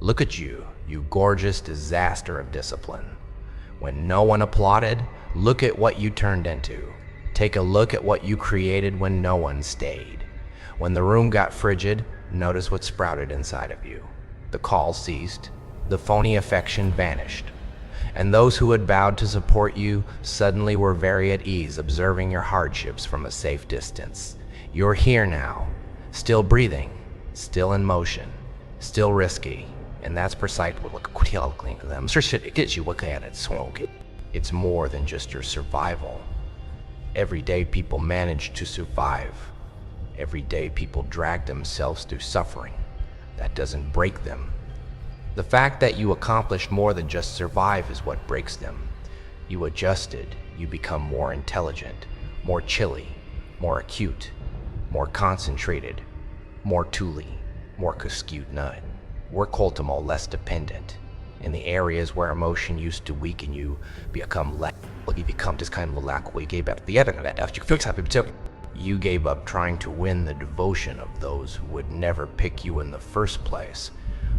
Look at you, you gorgeous disaster of discipline. When no one applauded, look at what you turned into. Take a look at what you created when no one stayed. When the room got frigid, notice what sprouted inside of you. The calls ceased, the phony affection vanished, and those who had vowed to support you suddenly were very at ease observing your hardships from a safe distance. You're here now, still breathing, still in motion, still risky, and that's precisely what it's more than just your survival. Every day people manage to survive. Every day people drag themselves through suffering. That doesn't break them. The fact that you accomplished more than just survive is what breaks them. You adjusted, you become more intelligent, more chilly, more acute, more concentrated, more tooly, more skewed nut. More cultimal, less dependent. In the areas where emotion used to weaken you, become less. You become this kind of lack. You gave up the other that you gave up trying to win the devotion of those who would never pick you in the first place.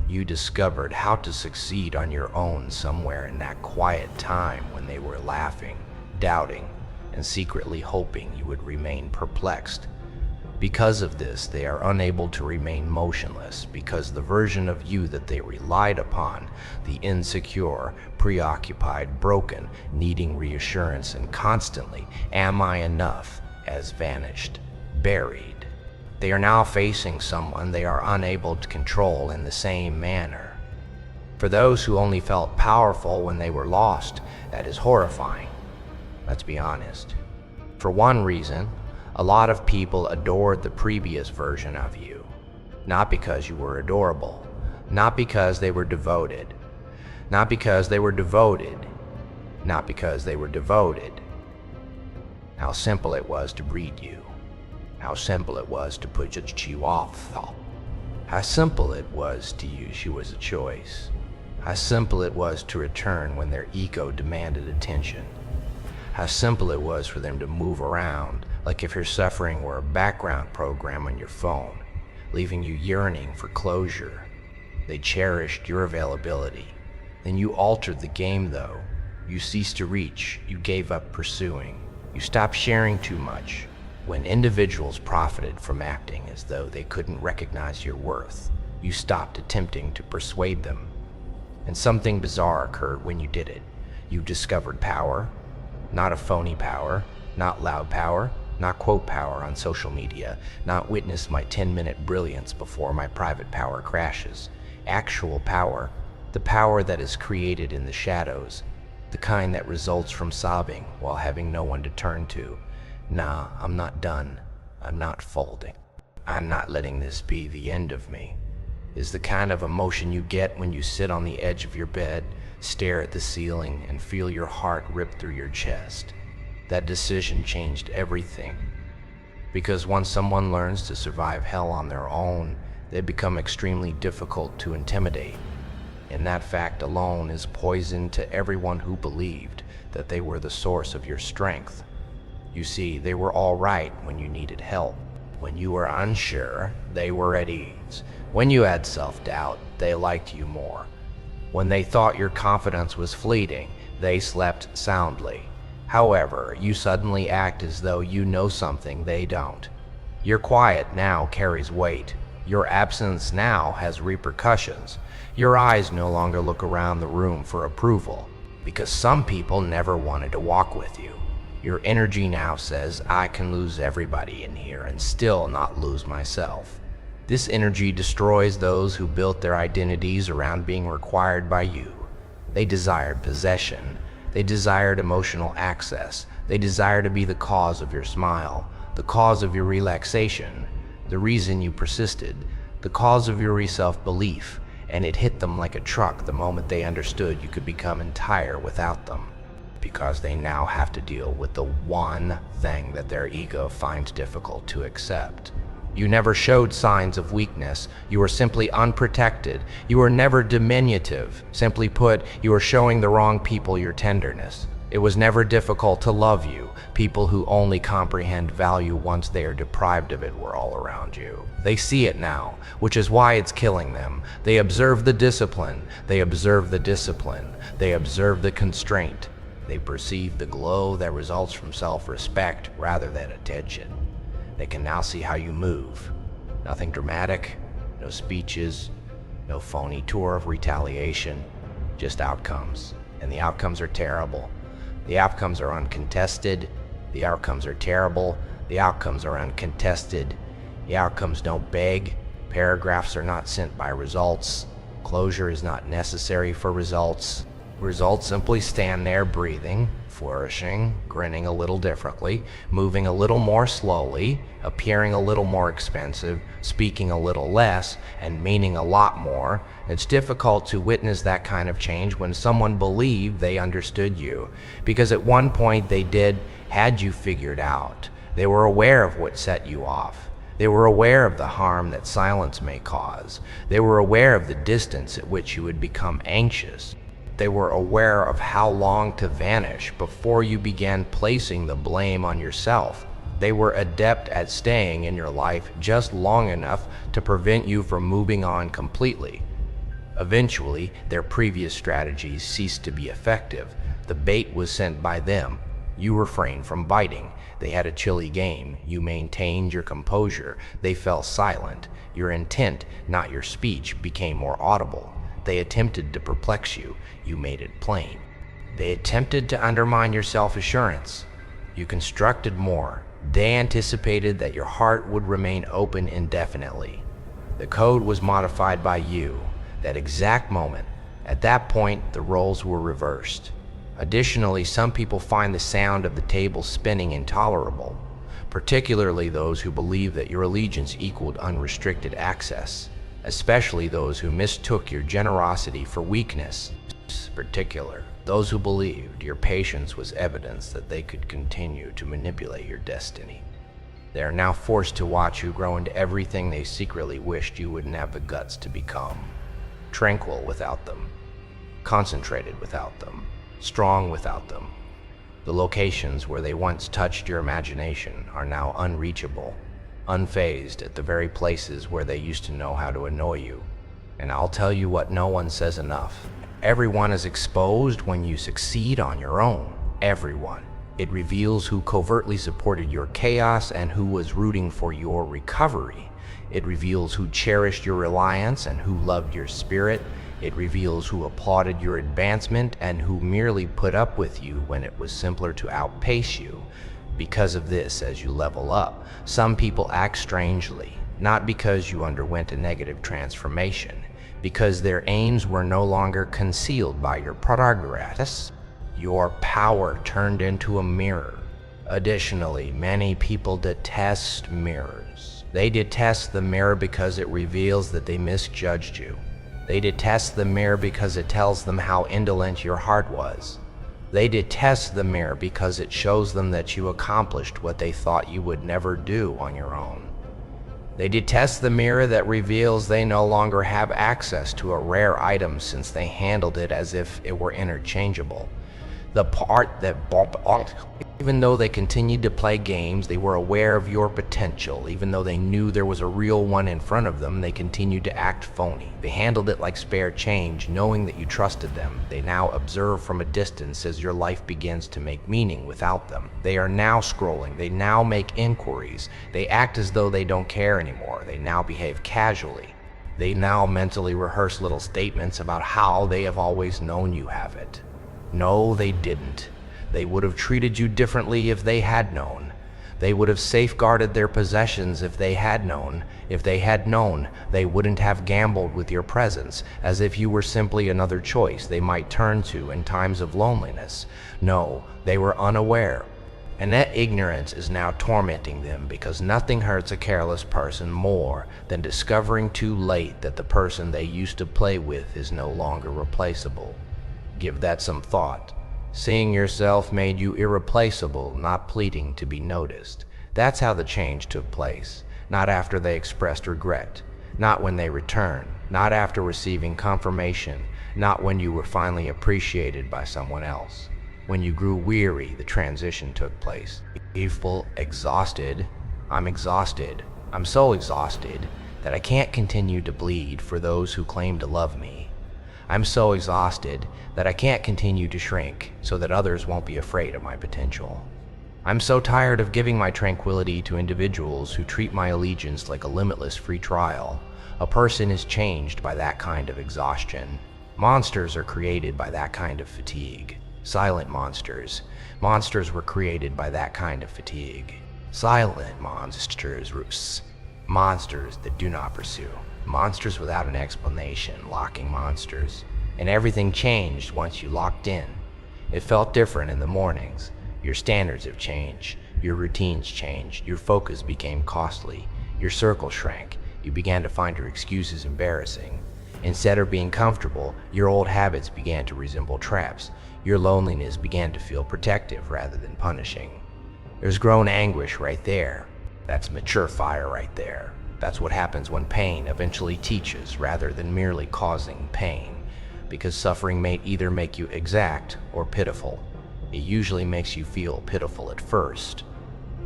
You discovered how to succeed on your own somewhere in that quiet time when they were laughing, doubting, and secretly hoping you would remain perplexed. Because of this, they are unable to remain motionless, because the version of you that they relied upon, the insecure, preoccupied, broken, needing reassurance and constantly, am I enough, has vanished, buried. They are now facing someone they are unable to control in the same manner. For those who only felt powerful when they were lost, that is horrifying. Let's be honest. For one reason, a lot of people adored the previous version of you. Not because you were adorable, not because they were devoted, not because they were devoted, not because they were devoted. How simple it was to breed you. How simple it was to put you off. How simple it was to use you as a choice. How simple it was to return when their ego demanded attention. How simple it was for them to move around, like if your suffering were a background program on your phone, leaving you yearning for closure. They cherished your availability. Then you altered the game though. You ceased to reach, you gave up pursuing. You stopped sharing too much. When individuals profited from acting as though they couldn't recognize your worth, you stopped attempting to persuade them. And something bizarre occurred when you did it. You discovered power, not a phony power, not loud power, not quote power on social media, not witness my 10-minute brilliance before my private power crashes. Actual power, the power that is created in the shadows, the kind that results from sobbing while having no one to turn to. Nah, I'm not done. I'm not folding. I'm not letting this be the end of me. Is the kind of emotion you get when you sit on the edge of your bed, stare at the ceiling, and feel your heart rip through your chest. That decision changed everything. Because once someone learns to survive hell on their own, they become extremely difficult to intimidate. And that fact alone is poison to everyone who believed that they were the source of your strength. You see, they were all right when you needed help. When you were unsure, they were at ease. When you had self-doubt, they liked you more. When they thought your confidence was fleeting, they slept soundly. However, you suddenly act as though you know something they don't. Your quiet now carries weight. Your absence now has repercussions. Your eyes no longer look around the room for approval, because some people never wanted to walk with you. Your energy now says, I can lose everybody in here and still not lose myself. This energy destroys those who built their identities around being required by you. They desired possession. They desired emotional access. They desire to be the cause of your smile, the cause of your relaxation, the reason you persisted, the cause of your self-belief, and it hit them like a truck the moment they understood you could become entire without them. Because they now have to deal with the one thing that their ego finds difficult to accept. You never showed signs of weakness. You were simply unprotected. You were never diminutive. Simply put, you were showing the wrong people your tenderness. It was never difficult to love you. People who only comprehend value once they are deprived of it were all around you. They see it now, which is why it's killing them. They observe the discipline. They observe the discipline. They observe the constraint. They perceive the glow that results from self-respect rather than attention. They can now see how you move. Nothing dramatic, no speeches, no phony tour of retaliation, just outcomes. And the outcomes are terrible. The outcomes are uncontested. The outcomes are terrible. The outcomes are uncontested. The outcomes don't beg. Paragraphs are not sent by results. Closure is not necessary for results. Results simply stand there breathing, flourishing, grinning a little differently, moving a little more slowly, appearing a little more expensive, speaking a little less, and meaning a lot more. It's difficult to witness that kind of change when someone believed they understood you, because at one point they had you figured out. They were aware of what set you off. They were aware of the harm that silence may cause. They were aware of the distance at which you would become anxious. They were aware of how long to vanish before you began placing the blame on yourself. They were adept at staying in your life just long enough to prevent you from moving on completely. Eventually, their previous strategies ceased to be effective. The bait was sent by them. You refrained from biting. They had a chilly game. You maintained your composure. They fell silent. Your intent, not your speech, became more audible. They attempted to perplex you. You made it plain. They attempted to undermine your self-assurance. You constructed more. They anticipated that your heart would remain open indefinitely. The code was modified by you. That exact moment. At that point, the roles were reversed. Additionally, some people find the sound of the table spinning intolerable, particularly those who believe that your allegiance equaled unrestricted access, especially those who mistook your generosity for weakness. Particular, those who believed your patience was evidence that they could continue to manipulate your destiny. They are now forced to watch you grow into everything they secretly wished you wouldn't have the guts to become. Tranquil without them, concentrated without them, strong without them. The locations where they once touched your imagination are now unreachable, unfazed at the very places where they used to know how to annoy you. And I'll tell you what no one says enough. Everyone is exposed when you succeed on your own. Everyone. It reveals who covertly supported your chaos and who was rooting for your recovery. It reveals who cherished your reliance and who loved your spirit. It reveals who applauded your advancement and who merely put up with you when it was simpler to outpace you. Because of this, as you level up, some people act strangely, not because you underwent a negative transformation, because their aims were no longer concealed by your progress. Your power turned into a mirror. Additionally, many people detest mirrors. They detest the mirror because it reveals that they misjudged you. They detest the mirror because it tells them how indolent your heart was. They detest the mirror because it shows them that you accomplished what they thought you would never do on your own. They detest the mirror that reveals they no longer have access to a rare item since they handled it as if it were interchangeable. The part that even though they continued to play games, they were aware of your potential. Even though they knew there was a real one in front of them, they continued to act phony. They handled it like spare change, knowing that you trusted them. They now observe from a distance as your life begins to make meaning without them. They are now scrolling. They now make inquiries. They act as though they don't care anymore. They now behave casually. They now mentally rehearse little statements about how they have always known you have it. No, they didn't. They would have treated you differently if they had known. They would have safeguarded their possessions if they had known. If they had known, they wouldn't have gambled with your presence, as if you were simply another choice they might turn to in times of loneliness. No, they were unaware. And that ignorance is now tormenting them, because nothing hurts a careless person more than discovering too late that the person they used to play with is no longer replaceable. Give that some thought. Seeing yourself made you irreplaceable, not pleading to be noticed. That's how the change took place. Not after they expressed regret. Not when they returned. Not after receiving confirmation. Not when you were finally appreciated by someone else. When you grew weary, the transition took place. You feel exhausted. I'm exhausted. I'm so exhausted that I can't continue to bleed for those who claim to love me. I'm so exhausted that I can't continue to shrink so that others won't be afraid of my potential. I'm so tired of giving my tranquility to individuals who treat my allegiance like a limitless free trial. A person is changed by that kind of exhaustion. Monsters are created by that kind of fatigue. Silent monsters. Monsters were created by that kind of fatigue. Silent monsters. Monsters that do not pursue. Monsters without an explanation. Locking monsters. And everything changed once you locked in. It felt different in the mornings. Your standards have changed. Your routines changed. Your focus became costly. Your circle shrank. You began to find your excuses embarrassing. Instead of being comfortable, your old habits began to resemble traps. Your loneliness began to feel protective rather than punishing. There's grown anguish right there. That's mature fire right there. That's what happens when pain eventually teaches rather than merely causing pain. Because suffering may either make you exact or pitiful. It usually makes you feel pitiful at first.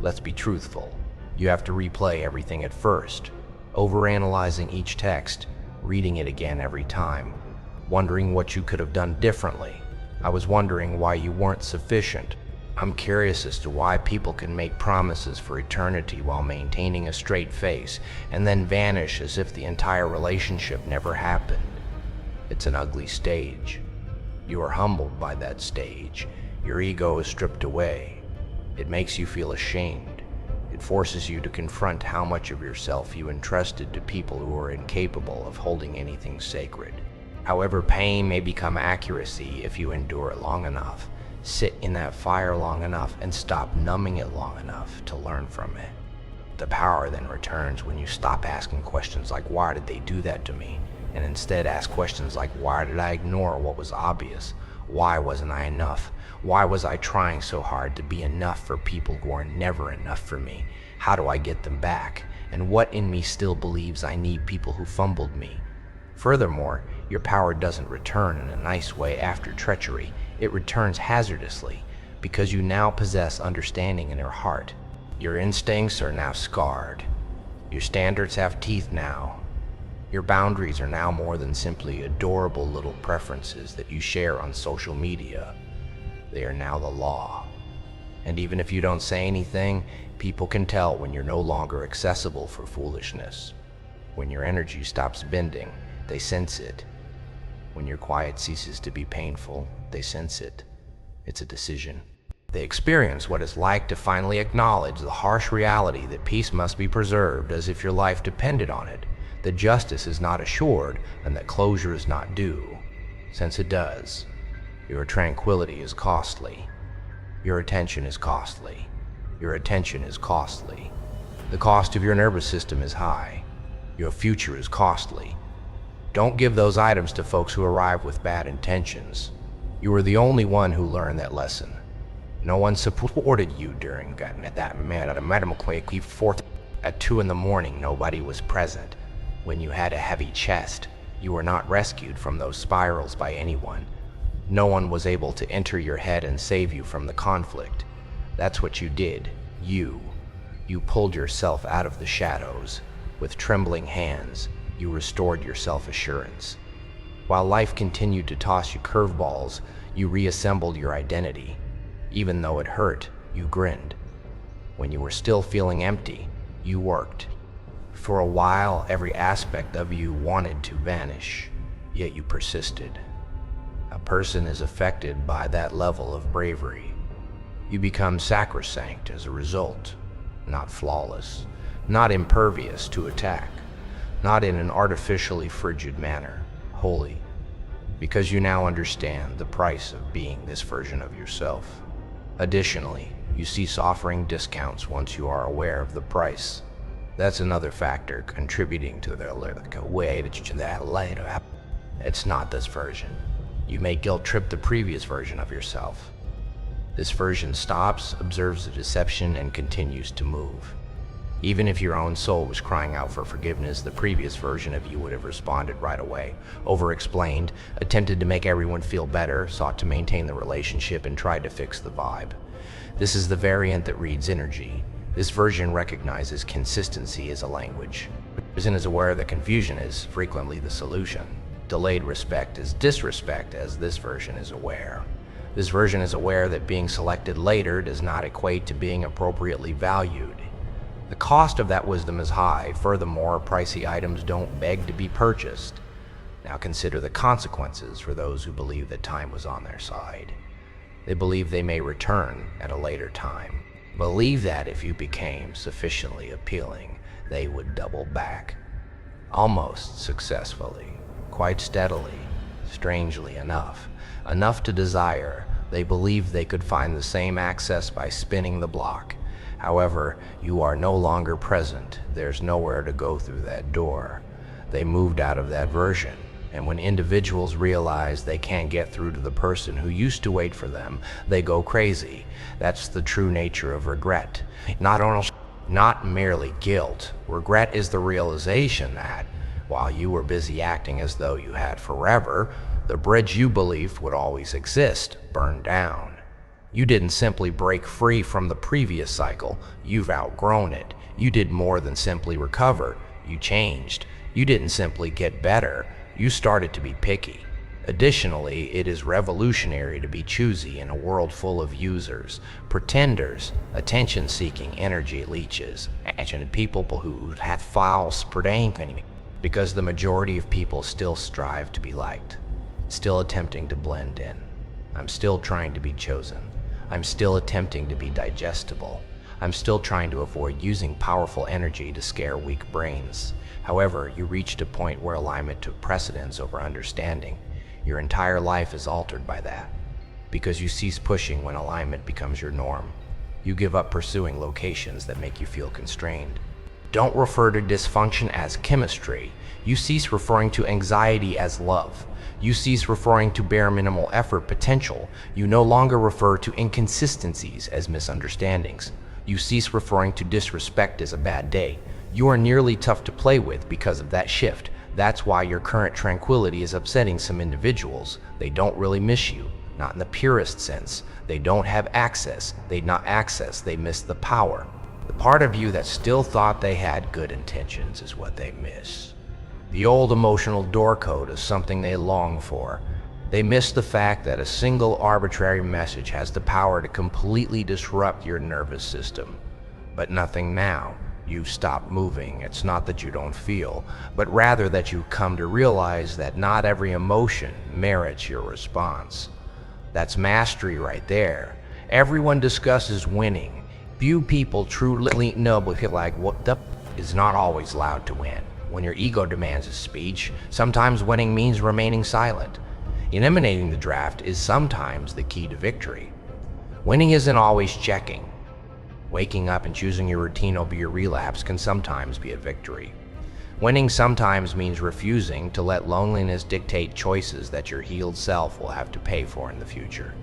Let's be truthful. You have to replay everything at first, overanalyzing each text, reading it again every time, wondering what you could have done differently. I was wondering why you weren't sufficient. I'm curious as to why people can make promises for eternity while maintaining a straight face and then vanish as if the entire relationship never happened. It's an ugly stage. You are humbled by that stage. Your ego is stripped away. It makes you feel ashamed. It forces you to confront how much of yourself you entrusted to people who are incapable of holding anything sacred. However, pain may become accuracy if you endure it long enough, sit in that fire long enough, and stop numbing it long enough to learn from it. The power then returns when you stop asking questions like, why did they do that to me? And instead ask questions like, why did I ignore what was obvious? Why wasn't I enough? Why was I trying so hard to be enough for people who are never enough for me? How do I get them back? And what in me still believes I need people who fumbled me? Furthermore, your power doesn't return in a nice way after treachery. It returns hazardously, because you now possess understanding in your heart. Your instincts are now scarred. Your standards have teeth now. Your boundaries are now more than simply adorable little preferences that you share on social media. They are now the law. And even if you don't say anything, people can tell when you're no longer accessible for foolishness. When your energy stops bending, they sense it. When your quiet ceases to be painful, they sense it. It's a decision. They experience what it's like to finally acknowledge the harsh reality that peace must be preserved as if your life depended on it, that justice is not assured, and that closure is not due. Since it does, your tranquility is costly. Your attention is costly. Your attention is costly. The cost of your nervous system is high. Your future is costly. Don't give those items to folks who arrive with bad intentions. You were the only one who learned that lesson. No one supported you during that Madam Quake Fort. At 2 in the morning, nobody was present. When you had a heavy chest, you were not rescued from those spirals by anyone. No one was able to enter your head and save you from the conflict. That's what you did. You pulled yourself out of the shadows. With trembling hands, you restored your self-assurance. While life continued to toss you curveballs, you reassembled your identity. Even though it hurt, you grinned. When you were still feeling empty, you worked. For a while, every aspect of you wanted to vanish, yet you persisted. A person is affected by that level of bravery. You become sacrosanct as a result, not flawless, not impervious to attack, not in an artificially frigid manner, holy, because you now understand the price of being this version of yourself. Additionally, you cease offering discounts once you are aware of the price. That's another factor contributing to the way that it's not this version. You may guilt trip the previous version of yourself. This version stops, observes the deception, and continues to move. Even if your own soul was crying out for forgiveness, the previous version of you would have responded right away, over-explained, attempted to make everyone feel better, sought to maintain the relationship, and tried to fix the vibe. This is the variant that reads energy. This version recognizes consistency as a language. The person is aware that confusion is frequently the solution. Delayed respect is disrespect, as this version is aware. This version is aware that being selected later does not equate to being appropriately valued. The cost of that wisdom is high. Furthermore, pricey items don't beg to be purchased. Now consider the consequences for those who believe that time was on their side. They believe they may return at a later time. Believe that if you became sufficiently appealing, they would double back. Almost successfully, quite steadily, strangely enough. Enough to desire, they believed they could find the same access by spinning the block. However, you are no longer present. There's nowhere to go through that door. They moved out of that version, and when individuals realize they can't get through to the person who used to wait for them, they go crazy. That's the true nature of regret. Not merely guilt. Regret is the realization that, while you were busy acting as though you had forever, the bridge you believed would always exist burned down. You didn't simply break free from the previous cycle, you've outgrown it. You did more than simply recover, you changed. You didn't simply get better, you started to be picky. Additionally, it is revolutionary to be choosy in a world full of users, pretenders, attention-seeking energy leeches, and people who have false pretending, because the majority of people still strive to be liked, still attempting to blend in. I'm still trying to be chosen. I'm still attempting to be digestible. I'm still trying to avoid using powerful energy to scare weak brains. However, you reached a point where alignment took precedence over understanding. Your entire life is altered by that, because you cease pushing when alignment becomes your norm. You give up pursuing locations that make you feel constrained. Don't refer to dysfunction as chemistry. You cease referring to anxiety as love. You cease referring to bare minimal effort potential. You no longer refer to inconsistencies as misunderstandings. You cease referring to disrespect as a bad day. You are nearly tough to play with because of that shift. That's why your current tranquility is upsetting some individuals. They don't really miss you, not in the purest sense. They don't have access. They miss the power. The part of you that still thought they had good intentions is what they miss. The old emotional door code is something they long for. They miss the fact that a single arbitrary message has the power to completely disrupt your nervous system. But nothing now. You've stopped moving. It's not that you don't feel, but rather that you come to realize that not every emotion merits your response. That's mastery right there. Everyone discusses winning. Few people truly know, but feel like what the is not always allowed to win. When your ego demands a speech, sometimes winning means remaining silent. Eliminating the draft is sometimes the key to victory. Winning isn't always checking. Waking up and choosing your routine over your relapse can sometimes be a victory. Winning sometimes means refusing to let loneliness dictate choices that your healed self will have to pay for in the future.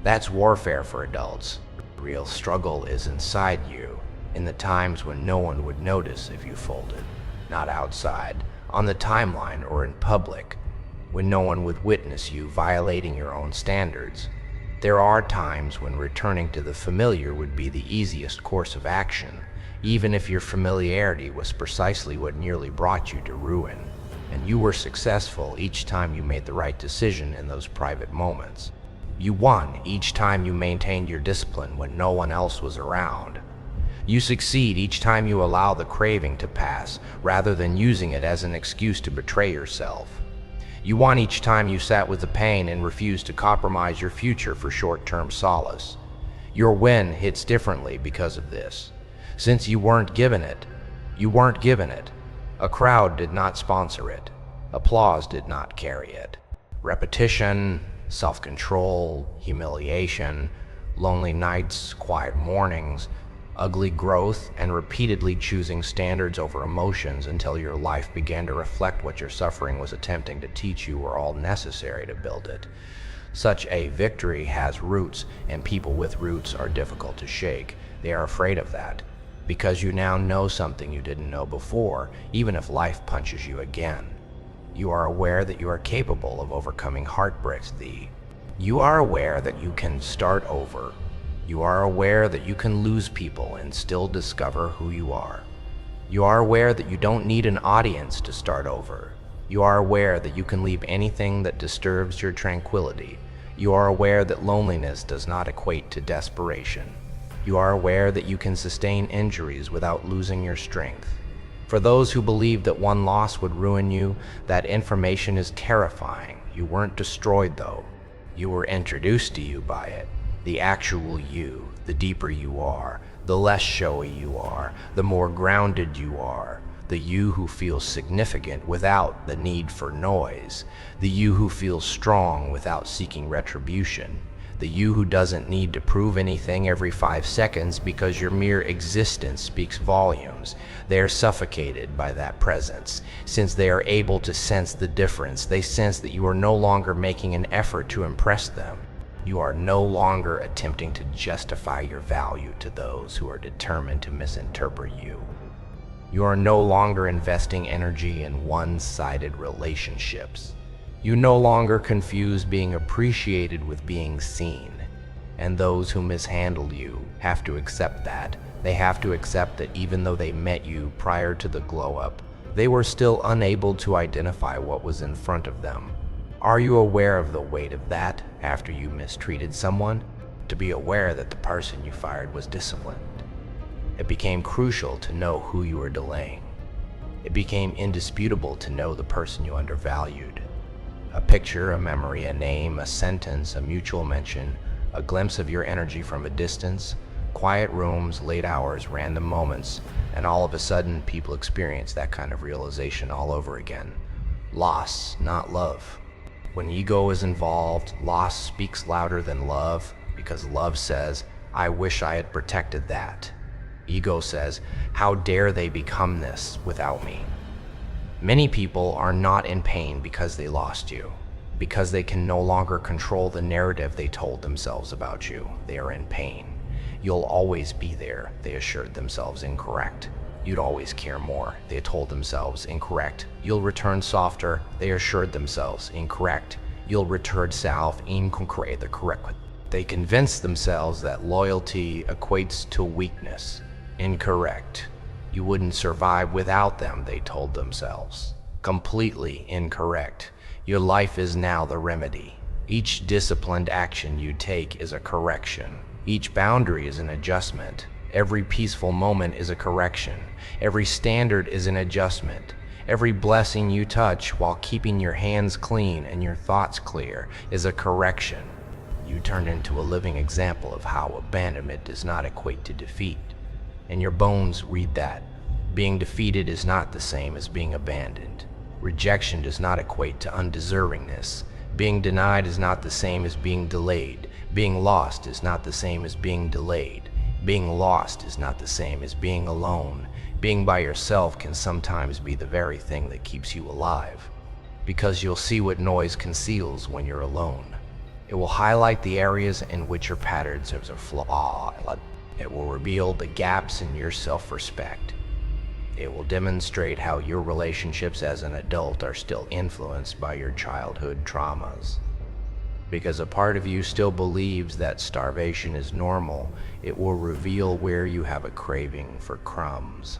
That's warfare for adults. The real struggle is inside you, in the times when no one would notice if you folded. Not outside, on the timeline, or in public, when no one would witness you violating your own standards. There are times when returning to the familiar would be the easiest course of action, even if your familiarity was precisely what nearly brought you to ruin, and you were successful each time you made the right decision in those private moments. You won each time you maintained your discipline when no one else was around. You succeed each time you allow the craving to pass, rather than using it as an excuse to betray yourself. You won each time you sat with the pain and refused to compromise your future for short-term solace. Your win hits differently because of this. Since you weren't given it, you weren't given it. A crowd did not sponsor it. Applause did not carry it. Repetition, self-control, humiliation, lonely nights, quiet mornings, ugly growth, and repeatedly choosing standards over emotions until your life began to reflect what your suffering was attempting to teach you were all necessary to build it. Such a victory has roots, and people with roots are difficult to shake. They are afraid of that. because you now know something you didn't know before, even if life punches you again. You are aware that you are capable of overcoming heartbreaks. You are aware that you can start over. You are aware that you can lose people and still discover who you are. You are aware that you don't need an audience to start over. You are aware that you can leave anything that disturbs your tranquility. You are aware that loneliness does not equate to desperation. You are aware that you can sustain injuries without losing your strength. For those who believe that one loss would ruin you, that information is terrifying. You weren't destroyed though. You were introduced to you by it. The actual you, the deeper you are, the less showy you are, the more grounded you are. The you who feels significant without the need for noise. The you who feels strong without seeking retribution. The you who doesn't need to prove anything every 5 seconds because your mere existence speaks volumes. They are suffocated by that presence. Since they are able to sense the difference, they sense that you are no longer making an effort to impress them. You are no longer attempting to justify your value to those who are determined to misinterpret you. You are no longer investing energy in one-sided relationships. You no longer confuse being appreciated with being seen. And those who mishandle you have to accept that. They have to accept that even though they met you prior to the glow-up, they were still unable to identify what was in front of them. Are you aware of the weight of that after you mistreated someone? To be aware that the person you fired was disciplined. It became crucial to know who you were delaying. It became indisputable to know the person you undervalued. A picture, a memory, a name, a sentence, a mutual mention, a glimpse of your energy from a distance, quiet rooms, late hours, random moments, and all of a sudden people experience that kind of realization all over again. Loss, not love. When ego is involved, loss speaks louder than love because love says, I wish I had protected that. Ego says, how dare they become this without me? Many people are not in pain because they lost you, because they can no longer control the narrative they told themselves about you. They are in pain. You'll always be there, they assured themselves. Incorrect. You'd always care more, they told themselves. Incorrect. You'll return softer, they assured themselves. Incorrect. You'll return south. Incorrect. The correct. They convinced themselves that loyalty equates to weakness. Incorrect. You wouldn't survive without them, they told themselves. Completely incorrect. Your life is now the remedy. Each disciplined action you take is a correction. Each boundary is an adjustment. Every peaceful moment is a correction. Every standard is an adjustment. Every blessing you touch while keeping your hands clean and your thoughts clear is a correction. You turned into a living example of how abandonment does not equate to defeat. And your bones read that. Being defeated is not the same as being abandoned. Rejection does not equate to undeservingness. Being denied is not the same as being delayed. Being lost is not the same as being delayed. Being lost is not the same as being alone. Being by yourself can sometimes be the very thing that keeps you alive. Because you'll see what noise conceals when you're alone. It will highlight the areas in which your patterns have a flaw. It will reveal the gaps in your self-respect. It will demonstrate how your relationships as an adult are still influenced by your childhood traumas. Because a part of you still believes that starvation is normal, it will reveal where you have a craving for crumbs.